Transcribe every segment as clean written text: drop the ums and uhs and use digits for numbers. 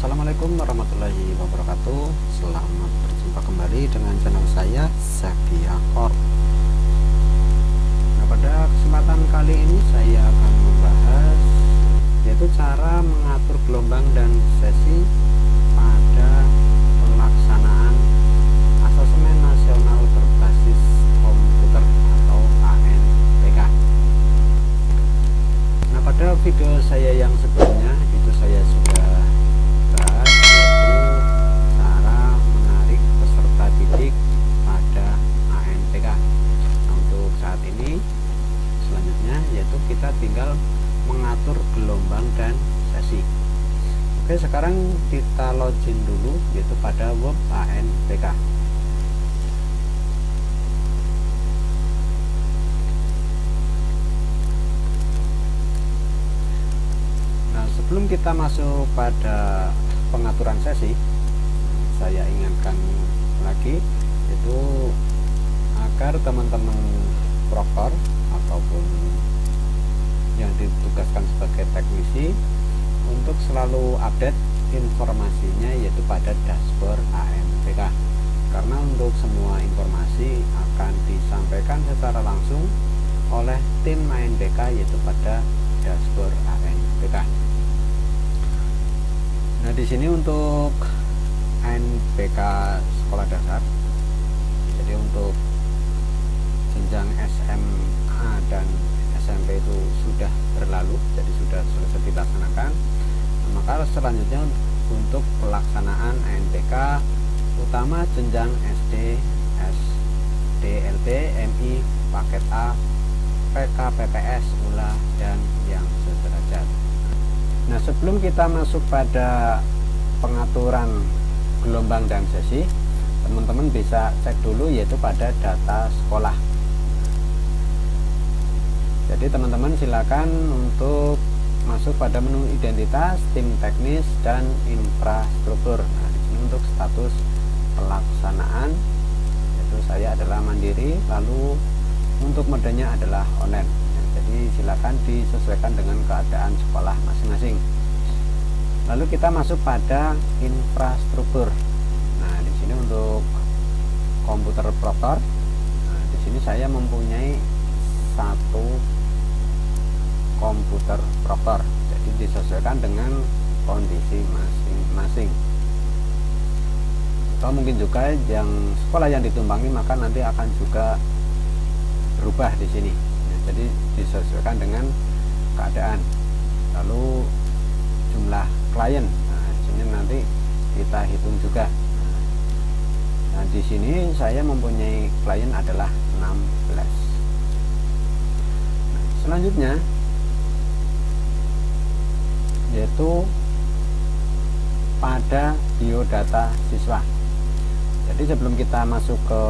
Assalamualaikum warahmatullahi wabarakatuh. Selamat berjumpa kembali dengan channel saya, Zakia Corp. Nah, pada kesempatan kali ini saya akan membahas yaitu cara mengatur gelombang dan sesi pada pelaksanaan asesmen nasional berbasis komputer atau ANPK. Nah, pada video saya yang sebelumnya itu saya sudah bahas yaitu cara menarik peserta didik pada ANPK. Nah, untuk saat ini selanjutnya yaitu kita tinggal mengatur gelombang dan sesi. Oke, sekarang kita login dulu yaitu pada web ANPK. Nah, sebelum kita masuk pada pengaturan sesi, saya ingatkan lagi yaitu agar teman-teman proker ataupun yang ditugaskan sebagai teknisi untuk selalu update informasinya yaitu pada dashboard ANPK, karena untuk semua informasi akan disampaikan secara langsung oleh tim ANPK yaitu pada dashboard ANPK. Nah, di sini untuk ANPK sekolah dasar, jadi untuk jenjang SMA dan SMP itu sudah berlalu, jadi sudah selesai dilaksanakan. Nah, maka selanjutnya untuk pelaksanaan ANPK utama jenjang SD, SDLB, MI, paket A, PK, PPS, ULA, dan yang sederajat. Nah, sebelum kita masuk pada pengaturan gelombang dan sesi, teman-teman bisa cek dulu yaitu pada data sekolah. Jadi teman-teman silakan untuk masuk pada menu identitas, tim teknis, dan infrastruktur. Nah, di sini untuk status pelaksanaan yaitu saya adalah mandiri, lalu untuk modenya adalah online. Jadi silakan disesuaikan dengan keadaan sekolah masing-masing. Lalu kita masuk pada infrastruktur. Nah, di sini untuk komputer proker. Nah, di sini saya mempunyai satu komputer proker. Jadi disesuaikan dengan kondisi masing-masing. Atau mungkin juga yang sekolah yang ditumpangi maka nanti akan juga berubah di sini. Jadi disesuaikan dengan keadaan. Lalu jumlah klien, nah di sini nanti kita hitung juga. Nah, di sini saya mempunyai klien adalah 16. Nah, selanjutnya yaitu pada biodata siswa. Jadi sebelum kita masuk ke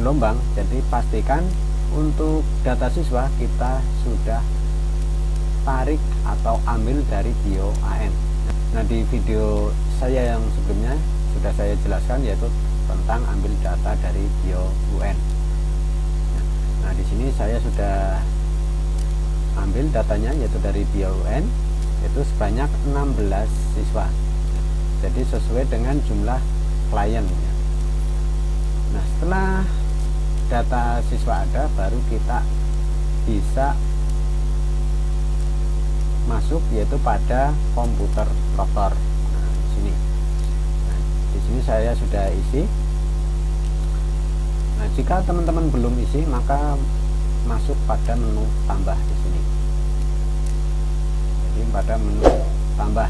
gelombang, jadi pastikan untuk data siswa kita sudah tarik atau ambil dari bio AN. Nah, di video saya yang sebelumnya sudah saya jelaskan yaitu tentang ambil data dari bio UN. Nah, di sini saya sudah ambil datanya yaitu dari bio UN yaitu sebanyak 16 siswa. Jadi sesuai dengan jumlah klien. Nah, setelah data siswa ada, baru kita bisa masuk yaitu pada komputer proker. Nah, di sini. Nah, di sini saya sudah isi. Nah, jika teman-teman belum isi, maka masuk pada menu tambah di sini. Jadi pada menu tambah.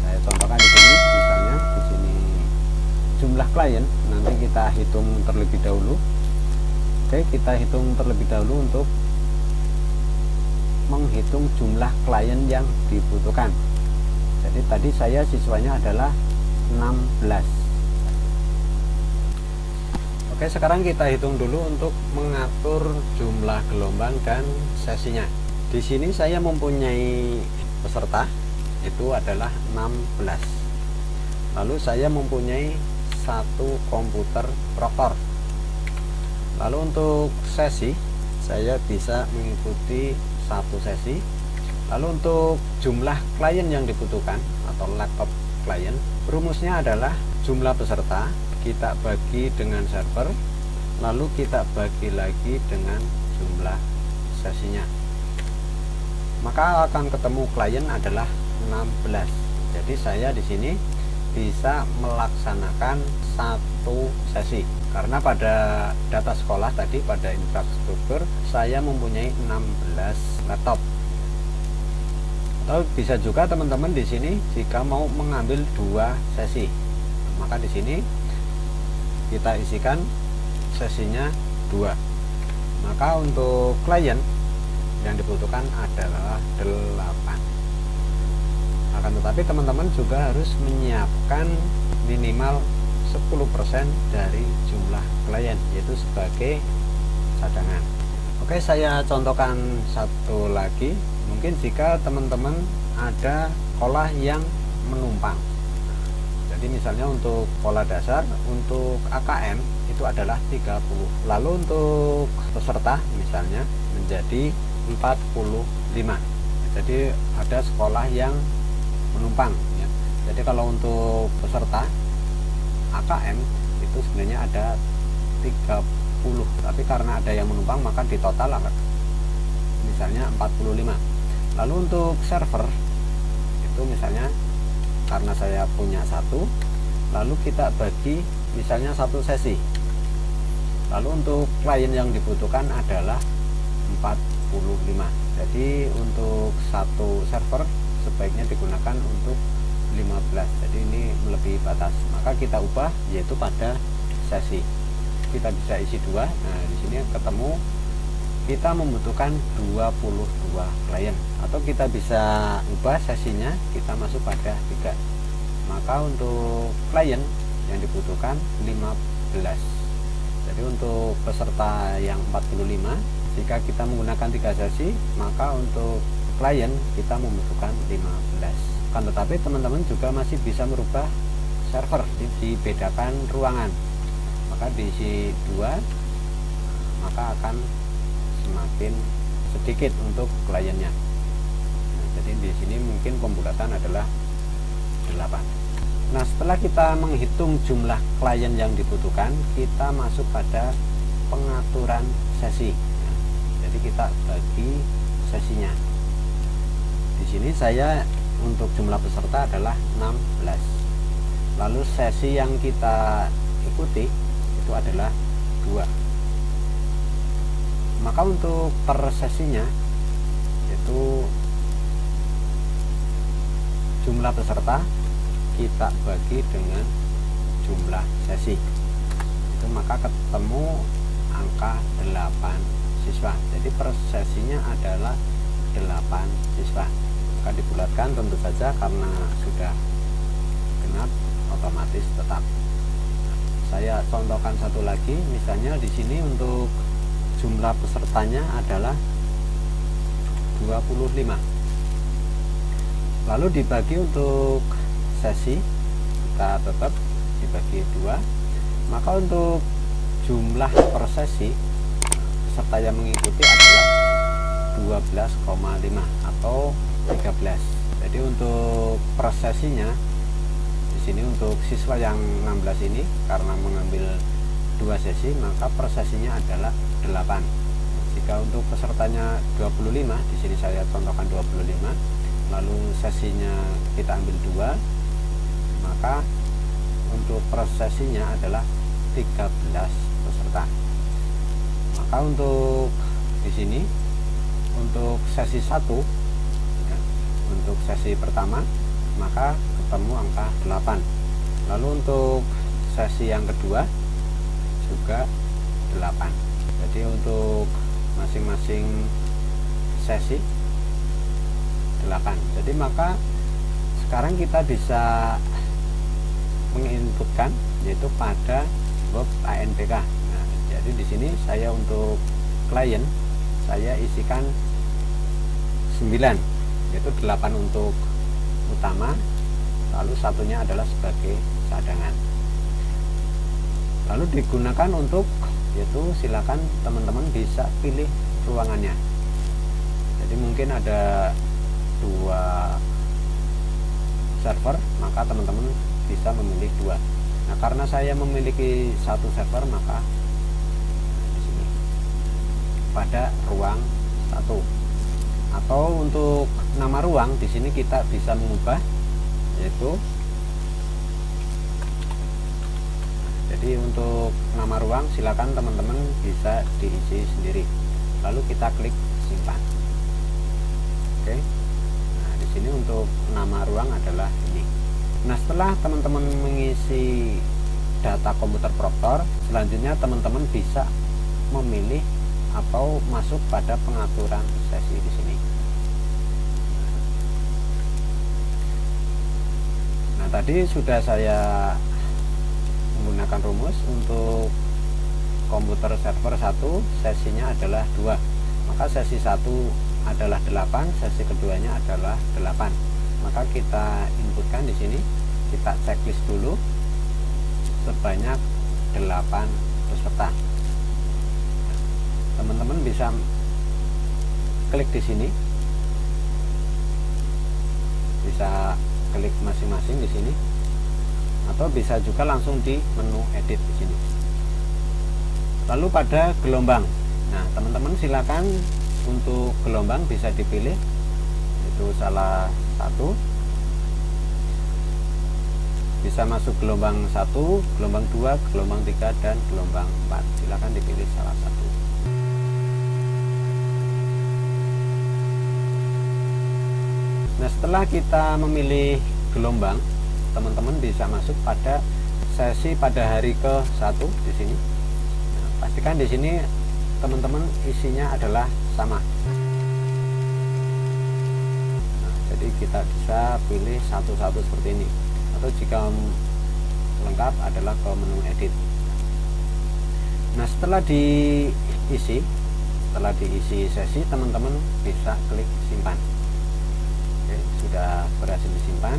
Saya contohkan di sini, misalnya di sini jumlah klien, nanti kita hitung terlebih dahulu. Oke, kita hitung terlebih dahulu untuk menghitung jumlah klien yang dibutuhkan. Jadi tadi saya siswanya adalah 16. Oke, sekarang kita hitung dulu untuk mengatur jumlah gelombang dan sesinya. Di sini saya mempunyai peserta itu adalah 16. Lalu saya mempunyai satu komputer proker. Lalu untuk sesi saya bisa mengikuti satu sesi Lalu untuk jumlah klien yang dibutuhkan atau laptop klien, rumusnya adalah jumlah peserta kita bagi dengan server, lalu kita bagi lagi dengan jumlah sesinya. Maka akan ketemu klien adalah 16. Jadi saya di sini bisa melaksanakan satu sesi. Karena pada data sekolah tadi, pada infrastruktur, saya mempunyai 16 laptop. Atau bisa juga teman-teman di sini jika mau mengambil 2 sesi, maka di sini kita isikan sesinya 2. Maka untuk klien yang dibutuhkan adalah 8. Akan tetapi teman-teman juga harus menyiapkan minimal 10% dari jumlah klien, yaitu sebagai cadangan. Oke, saya contohkan satu lagi. Mungkin jika teman-teman ada sekolah yang menumpang, jadi misalnya untuk sekolah dasar, untuk AKM itu adalah 30, lalu untuk peserta misalnya menjadi 45. Jadi ada sekolah yang menumpang ya. Jadi kalau untuk peserta AKM itu sebenarnya ada 30, tapi karena ada yang menumpang maka di total misalnya 45. Lalu untuk server itu misalnya karena saya punya 1, lalu kita bagi misalnya 1 sesi. Lalu untuk klien yang dibutuhkan adalah 45. Jadi untuk 1 server sebaiknya digunakan untuk 15. Jadi ini melebihi batas. Maka kita ubah yaitu pada sesi. Kita bisa isi 2. Nah, di sini ketemu kita membutuhkan 22 klien, atau kita bisa ubah sesinya kita masuk pada 3. Maka untuk klien yang dibutuhkan 15. Jadi untuk peserta yang 45, jika kita menggunakan 3 sesi, maka untuk klien kita membutuhkan 15. Kan tetapi teman-teman juga masih bisa merubah server, dibedakan ruangan. Maka diisi 2, maka akan semakin sedikit untuk kliennya. Nah, jadi di sini mungkin pembulatan adalah 8. Nah, setelah kita menghitung jumlah klien yang dibutuhkan, kita masuk pada pengaturan sesi. Nah, jadi kita bagi sesinya. Di sini saya untuk jumlah peserta adalah 16. Lalu sesi yang kita ikuti itu adalah 2. Maka untuk per sesinya itu jumlah peserta kita bagi dengan jumlah sesi. Itu maka ketemu angka 8 siswa. Jadi per sesinya adalah 8 siswa. Maka dibulatkan tentu saja karena sudah genap otomatis tetap. Saya contohkan satu lagi, misalnya di sini untuk jumlah pesertanya adalah 25. Lalu dibagi untuk sesi, kita tetap dibagi 2. Maka untuk jumlah per sesi peserta yang mengikuti adalah 12,5 atau 13. Jadi untuk per sesinya di sini untuk siswa yang 16 ini karena mengambil 2 sesi, maka per sesinya adalah 8. Jika untuk pesertanya 25, di sini saya contohkan 25, lalu sesinya kita ambil 2, maka untuk per sesinya adalah 13 peserta. Maka untuk di sini untuk sesi 1 ya, untuk sesi pertama maka ketemu angka 8. Lalu untuk sesi yang kedua juga 8. Jadi untuk masing-masing sesi 8. Jadi maka sekarang kita bisa menginputkan yaitu pada web ANPK. Nah, jadi di sini saya untuk klien saya isikan 9, yaitu 8 untuk utama, lalu satunya adalah sebagai cadangan. Lalu digunakan untuk yaitu silakan teman-teman bisa pilih ruangannya. Jadi mungkin ada dua server, maka teman-teman bisa memilih dua. Nah, karena saya memiliki satu server, maka di sini pada ruang satu. Atau untuk nama ruang di sini kita bisa mengubah, yaitu jadi untuk nama ruang silakan teman-teman bisa diisi sendiri. Lalu kita klik simpan. Oke. Nah, di sini untuk nama ruang adalah ini. Nah, setelah teman-teman mengisi data komputer Proctor, selanjutnya teman-teman bisa memilih atau masuk pada pengaturan sesi di sini. Nah, tadi sudah saya menggunakan rumus untuk komputer server 1, sesinya adalah 2. Maka sesi 1 adalah 8, sesi keduanya adalah 8. Maka kita inputkan di sini, kita checklist dulu sebanyak 8 peserta. Teman-teman bisa klik di sini, bisa klik masing-masing di sini, atau bisa juga langsung di menu edit di sini. Lalu pada gelombang, nah teman-teman silakan untuk gelombang bisa dipilih, itu salah satu, bisa masuk gelombang 1, gelombang 2, gelombang 3, dan gelombang 4. Silakan dipilih salah satu. Nah, setelah kita memilih gelombang, teman-teman bisa masuk pada sesi pada hari ke-1 di sini. Nah, pastikan di sini teman-teman isinya adalah sama. Nah, jadi kita bisa pilih satu-satu seperti ini. Atau jika lengkap adalah ke menu edit. Nah, setelah diisi sesi, teman-teman bisa klik simpan. Oke, sudah berhasil disimpan.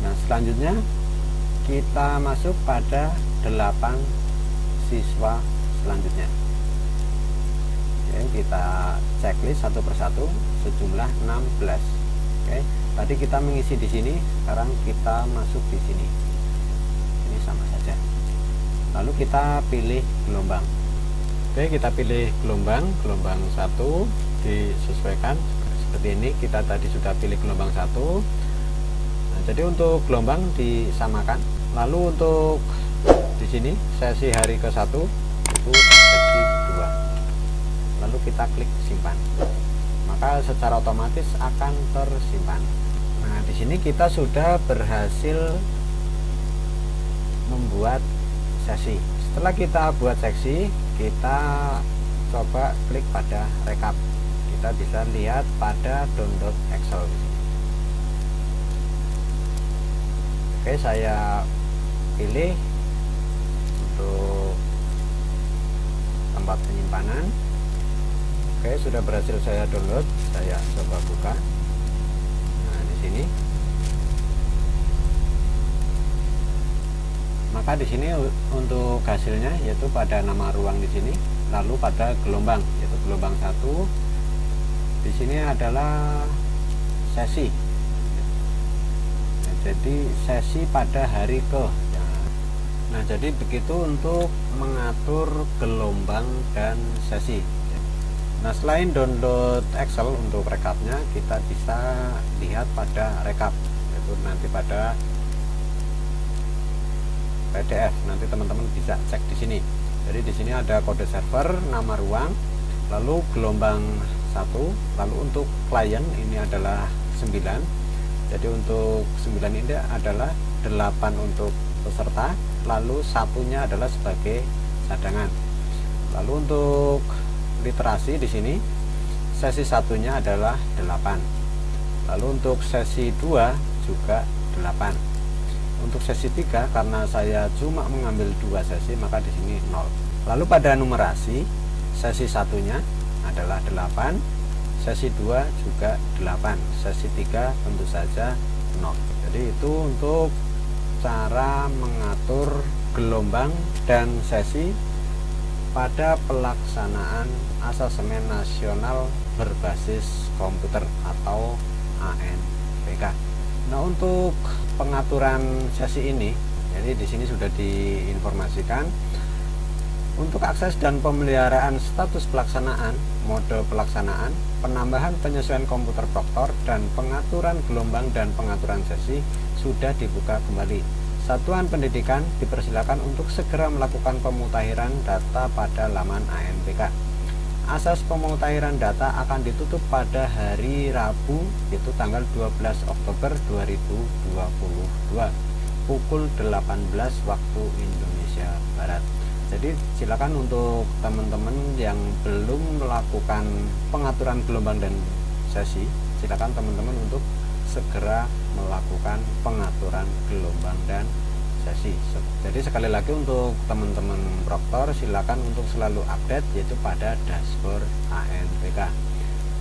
Nah, selanjutnya kita masuk pada 8 siswa selanjutnya. Oke, kita checklist satu persatu sejumlah 16. Oke, tadi kita mengisi di sini, sekarang kita masuk di sini. Ini sama saja. Lalu kita pilih gelombang. Oke, kita pilih gelombang 1, disesuaikan seperti ini. Kita tadi sudah pilih gelombang 1. Nah, jadi untuk gelombang disamakan. Lalu untuk di sini sesi hari ke-1 itu sesi 2. Lalu kita klik simpan. Maka secara otomatis akan tersimpan. Nah, di sini kita sudah berhasil membuat sesi. Setelah kita buat sesi, kita coba klik pada rekap. Kita bisa lihat pada download Excel. Oke, saya pilih untuk tempat penyimpanan. Oke, sudah berhasil saya download. Saya coba buka. Nah, di sini. Maka di sini untuk hasilnya yaitu pada nama ruang di sini, lalu pada gelombang yaitu gelombang 1. Di sini adalah sesi. Nah, jadi sesi pada hari ke. Nah, jadi begitu untuk mengatur gelombang dan sesi. Nah, selain download Excel untuk rekapnya, kita bisa lihat pada rekap, yaitu nanti pada PDF. Nanti teman-teman bisa cek di sini. Jadi di sini ada kode server, nama ruang, lalu gelombang 1, lalu untuk klien ini adalah 9. Jadi untuk 9 ini adalah 8 untuk peserta, lalu satunya adalah sebagai cadangan. Lalu untuk literasi di sini sesi satunya adalah 8. Lalu untuk sesi 2 juga 8. Untuk sesi 3 karena saya cuma mengambil 2 sesi, maka di sini 0. Lalu pada numerasi sesi satunya adalah 8, sesi 2 juga 8, sesi 3 tentu saja 0. Jadi itu untuk cara mengatur gelombang dan sesi pada pelaksanaan asesmen nasional berbasis komputer atau ANPK. Nah, untuk pengaturan sesi ini, jadi di sini sudah diinformasikan untuk akses dan pemeliharaan status pelaksanaan, mode pelaksanaan, penambahan penyesuaian komputer proktor, dan pengaturan gelombang dan pengaturan sesi sudah dibuka kembali. Satuan pendidikan dipersilakan untuk segera melakukan pemutahiran data pada laman ANPK. Asas pemutahiran data akan ditutup pada hari Rabu, yaitu tanggal 12 Oktober 2022 pukul 18 waktu Indonesia Barat. Jadi silakan untuk teman-teman yang belum melakukan pengaturan gelombang dan sesi, silakan teman-teman untuk segera melakukan pengaturan gelombang dan sesi. Jadi sekali lagi untuk teman-teman proktor, silakan untuk selalu update yaitu pada dashboard ANPK.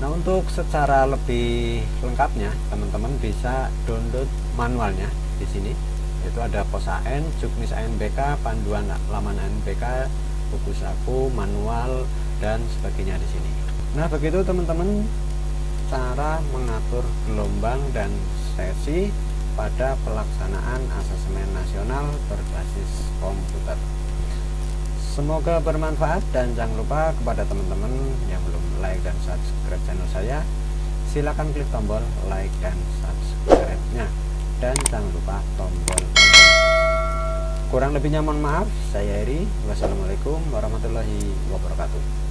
Nah, untuk secara lebih lengkapnya teman-teman bisa download manualnya di sini. Itu ada pos AN, juknis ANPK, panduan laman ANPK, buku saku, manual, dan sebagainya di sini. Nah, begitu teman-teman cara mengatur gelombang dan sesi pada pelaksanaan asesmen nasional berbasis komputer. Semoga bermanfaat, dan jangan lupa kepada teman-teman yang belum like dan subscribe channel saya, silakan klik tombol like dan subscribe-nya. Dan jangan lupa tombol lonceng. Kurang lebihnya mohon maaf. Saya Eri. Wassalamualaikum warahmatullahi wabarakatuh.